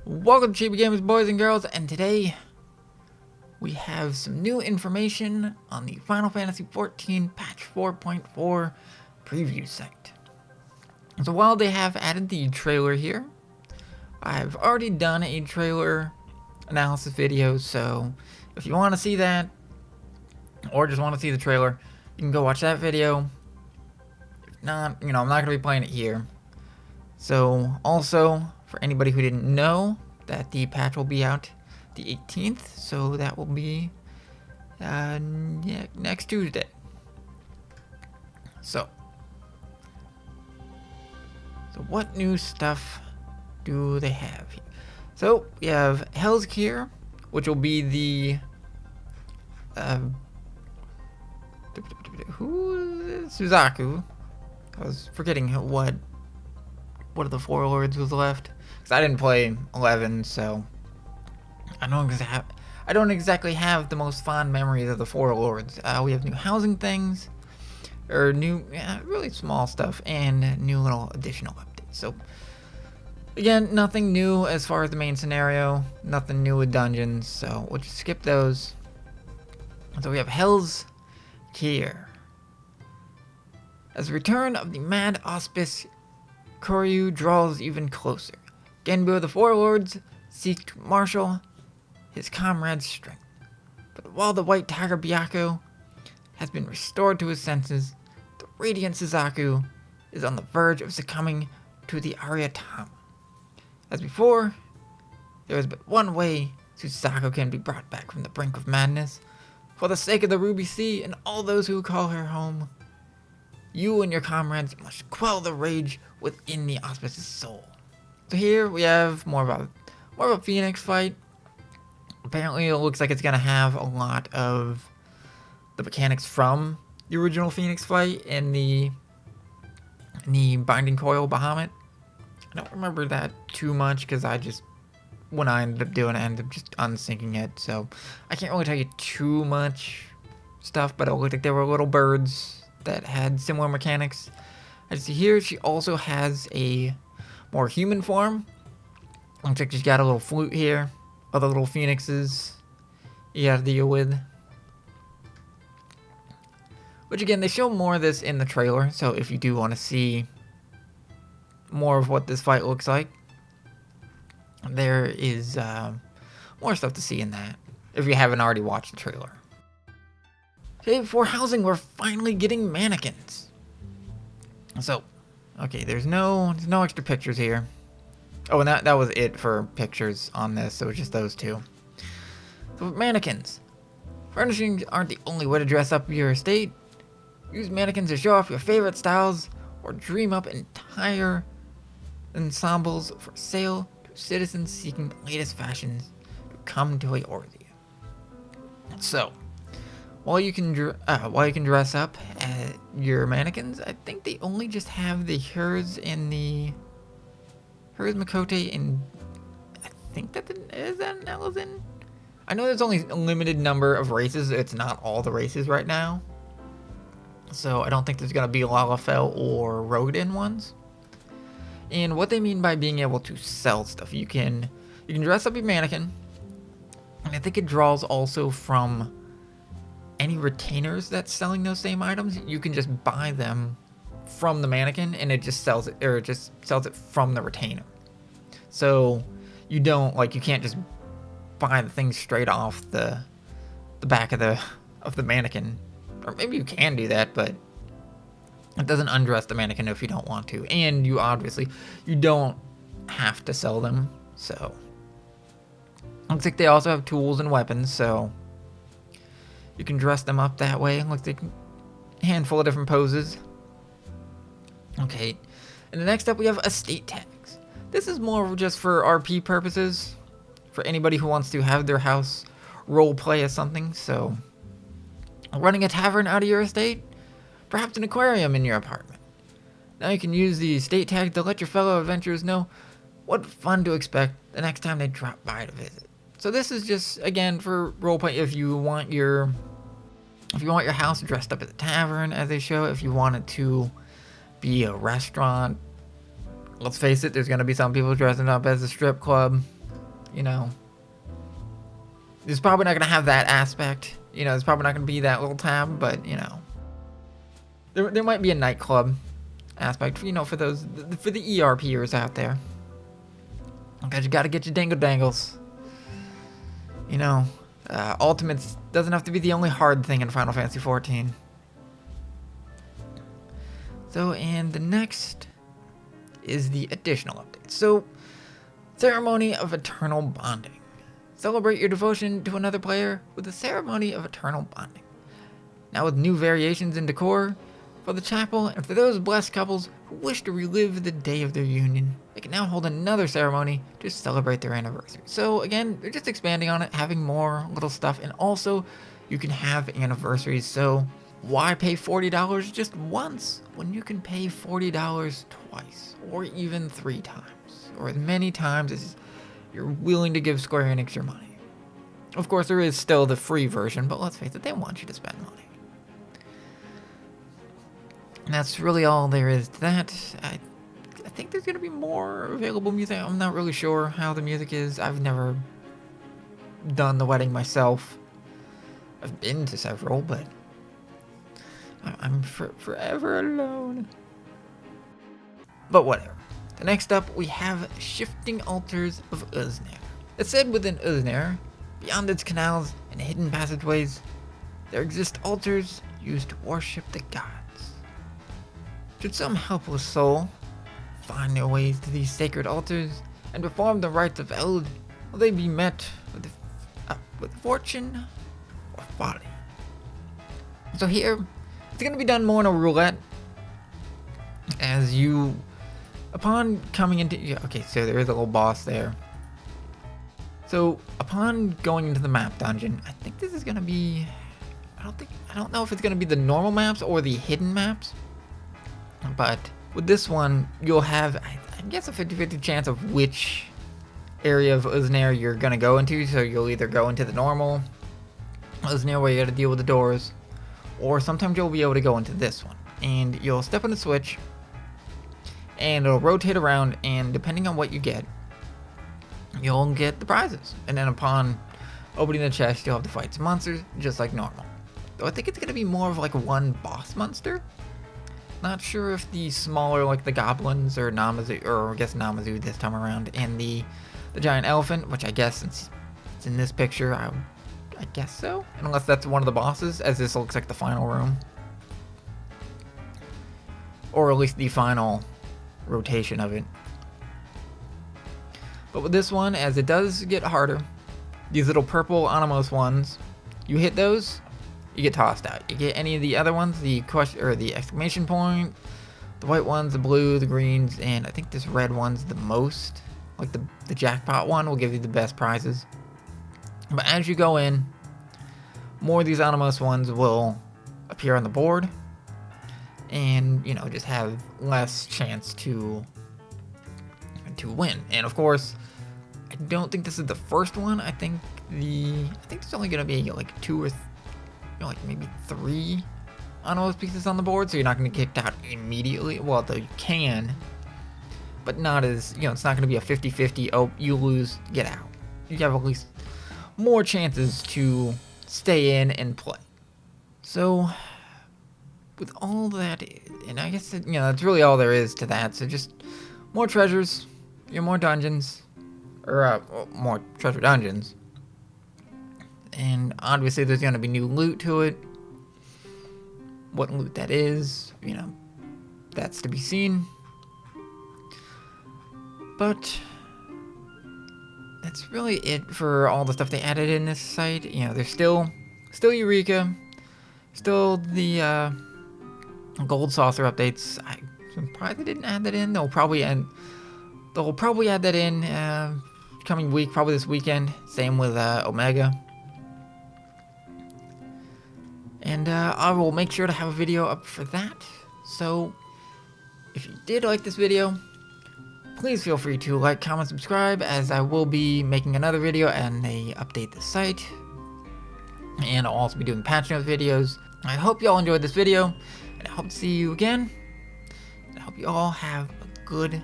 Welcome to ChibiGamers, boys and girls, and today we have some new information on the Final Fantasy XIV Patch 4.4 preview site. So while they have added the trailer here, I've already done a trailer analysis video, so if you want to see that, or just want to see the trailer, you can go watch that video. If not, I'm not going to be playing it here. So also, for anybody who didn't know, that the patch will be out the 18th, so that will be next Tuesday. So what new stuff do they have here? So we have Hell's Gear, which will be the who is Suzaku? I was forgetting what of the Four Lords was left, because I didn't play 11, so I don't exactly have the most fond memories of the Four Lords. We have new housing things, or new, really small stuff, and new little additional updates. So again, nothing new as far as the main scenario, nothing new with dungeons, so we'll just skip those. So we have Hell's Gear. As the return of the Mad Auspice Koryu draws even closer, Genbu of the Four Lords seek to marshal his comrades' strength. But while the White Tiger Byaku has been restored to his senses, the Radiant Suzaku is on the verge of succumbing to the Ariatama. As before, there is but one way Suzaku can be brought back from the brink of madness. For the sake of the Ruby Sea and all those who call her home, you and your comrades must quell the rage within the Auspice's soul. So here we have more of a Phoenix fight. Apparently it looks like it's gonna have a lot of the mechanics from the original Phoenix fight in the Binding Coil Bahamut. I don't remember that too much because when I ended up doing it, I ended up just unsyncing it. So I can't really tell you too much stuff, but it looked like there were little birds that had similar mechanics. As you see here, she also has a more human form. Looks like she's got a little flute here, other little phoenixes you gotta deal with. Which again, they show more of this in the trailer, so if you do want to see more of what this fight looks like, there is more stuff to see in that, if you haven't already watched the trailer. Okay, for housing, we're finally getting mannequins. So, okay, there's no extra pictures here. Oh, and that was it for pictures on this, so it's just those two. So, mannequins. Furnishings aren't the only way to dress up your estate. Use mannequins to show off your favorite styles, or dream up entire ensembles for sale to citizens seeking the latest fashions to come to a orgy. So, while you can dress up your mannequins, I think they only just have the Hers Makote, and I think is that an Elizin? I know there's only a limited number of races. It's not all the races right now, so I don't think there's gonna be Lalafell or Rodin ones. And what they mean by being able to sell stuff, you can dress up your mannequin, and I think it draws also from any retainers that's selling those same items. You can just buy them from the mannequin, and it just sells it, or it just sells it from the retainer. So you can't just buy the thing straight off the back of the mannequin, or maybe you can do that, but it doesn't undress the mannequin if you don't want to, and you don't have to sell them. So looks like they also have tools and weapons, so you can dress them up that way. Looks like a handful of different poses. Okay, and the next up we have estate tags. This is more just for RP purposes, for anybody who wants to have their house role play as something. So, running a tavern out of your estate, perhaps an aquarium in your apartment. Now you can use the estate tag to let your fellow adventurers know what fun to expect the next time they drop by to visit. So this is just, again, for roleplay. If you want your house dressed up as a tavern, as they show, if you want it to be a restaurant, let's face it, there's going to be some people dressing up as a strip club. you know, it's probably not going to have that aspect. You know, it's probably not going to be that little tab, but, you know, there might be a nightclub aspect, you know, for the ERPers out there. Because you got to get your dangle dangles. You know, Ultimates doesn't have to be the only hard thing in Final Fantasy XIV. So, and the next is the additional update. So, Ceremony of Eternal Bonding. Celebrate your devotion to another player with a Ceremony of Eternal Bonding. Now with new variations in decor for the chapel, and for those blessed couples who wish to relive the day of their union, they can now hold another ceremony to celebrate their anniversary. So again, they're just expanding on it, having more little stuff, and also you can have anniversaries. So why pay $40 just once when you can pay $40 twice, or even 3 times, or as many times as you're willing to give Square Enix your money? Of course, there is still the free version, but let's face it, they want you to spend money. And that's really all there is to that. I think there's going to be more available music. I'm not really sure how the music is. I've never done the wedding myself. I've been to several, but I'm forever alone. But whatever. The next up, we have Shifting Altars of Uznare. It said within Uznare, beyond its canals and hidden passageways, there exist altars used to worship the gods. Should some helpless soul find their ways to these sacred altars and perform the rites of Eld, will they be met with fortune or folly? So here, it's going to be done more in a roulette, as you, upon coming into, okay, so there is a little boss there. So upon going into the map dungeon, I think this is going to be, I don't know if it's going to be the normal maps or the hidden maps, but with this one, you'll have, I guess, a 50-50 chance of which area of Uznare you're going to go into. So you'll either go into the normal Uznare where you got to deal with the doors, or sometimes you'll be able to go into this one. And you'll step on the switch, and it'll rotate around, and depending on what you get, you'll get the prizes. And then upon opening the chest, you'll have to fight some monsters, just like normal. Though I think it's going to be more of like one boss monster. Not sure if the smaller, like the goblins or Namazu, or I guess Namazu this time around, and the giant elephant, which I guess since it's in this picture, I guess so. Unless that's one of the bosses, as this looks like the final room. Or at least the final rotation of it. But with this one, as it does get harder, these little purple Animos ones, you hit those, you get tossed out. You get any of the other ones, the question or the exclamation point, the white ones, the blue, the greens, and I think this red one's the most. Like the jackpot one will give you the best prizes. But as you go in, more of these Animos ones will appear on the board, and you know, just have less chance to win. And of course, I don't think this is the first one. I think there's only gonna be like 2 or like maybe 3 Animos pieces on the board, so you're not gonna get kicked out immediately. Well, though you can, but not as, you know, it's not gonna be a 50-50. Oh, you lose, get out. You have at least more chances to stay in and play. So with all that, and I guess, you know, that's really all there is to that. So just more treasures, more dungeons, or more treasure dungeons. And obviously there's going to be new loot to it. What loot that is, you know, that's to be seen. But that's really it for all the stuff they added in this site. You know, there's still Eureka, still the Gold Saucer updates. I'm surprised they didn't add that in. They'll probably add that in coming week, probably this weekend. Same with Omega. And I will make sure to have a video up for that. So if you did like this video, please feel free to like, comment, subscribe, as I will be making another video and they update the site. And I'll also be doing patch notes videos. I hope you all enjoyed this video, and I hope to see you again. I hope you all have a good